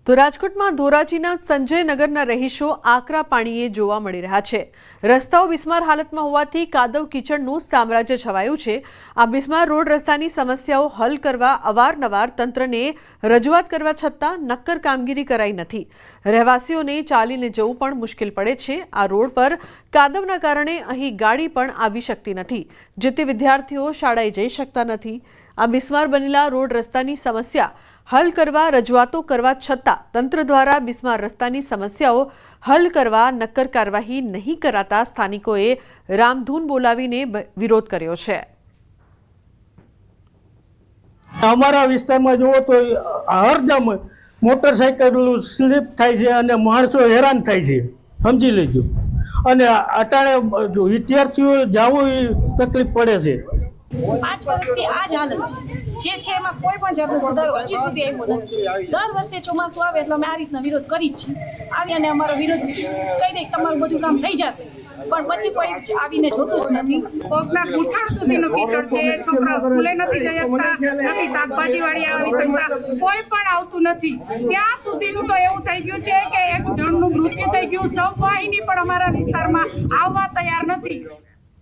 તો રાજકોટમાં ધોરાજીના સંજયનગરના રહીશો આકરા પાણીએ જોવા મળી રહ્યા છે। રસ્તાઓ બિસ્માર હાલતમાં હોવાથી કાદવ કીચડનું સામ્રાજ્ય છવાયું છે। આ બિસ્માર રોડ રસ્તાની સમસ્યાઓ હલ કરવા અવારનવાર તંત્રને રજૂઆત કરવા છતાં નક્કર કામગીરી કરાઈ નથી। રહેવાસીઓને ચાલીને જવું પણ મુશ્કેલ પડે છે। આ રોડ પર કાદવના કારણે અહીં ગાડી પણ આવી શકતી નથી, જેથી વિદ્યાર્થીઓ શાળાએ જઈ શકતા નથી। આ બિસ્માર બનેલા રોડ રસ્તાની સમસ્યા हल करवा रजूआतो करवा छતાં तंत्र द्वारा बिस्मार रस्तानी समस्याओं हल करवा नक्कर कार्यवाही नहीं कराता स्थानिकोए रामधून बोलावीने विरोध कर्यो छे। अमारा विस्तारमां जुओ तो हरदम मोटरसाइकल स्लीप थाय छे अने माणसो हैरान थाय छे, समजी लेजो। अने अटाणे विद्यार्थीओ जावो तकलीफ पड़े छे। 5 વર્ષથી આ જ હાલત છે એમાં કોઈ પણ જાતનો સુધારો હજી સુધી આવ્યો નથી। દર વર્ષે ચોમાસું આવે એટલે અમે આ રીતના વિરોધ કરી જ છીએ। આવી અને અમારો વિરોધ કહી દે તમારું બધું કામ થઈ જશે, પણ પછી કોઈ આવીને જોતું જ નથી। પગના ઘૂંટણ સુધીનો કીચડ છે, છોકરાઓ સ્કૂલે નથી જઈ શકતા, નથી શાકભાજી વાળી આવી શકતા, કોઈ પણ આવતું નથી। ત્યાં સુધીનું તો એવું થઈ ગયું છે કે એક જણનું મૃત્યુ થઈ ગયું, સબ વાહિની પણ અમારા વિસ્તારમાં આવવા તૈયાર નથી।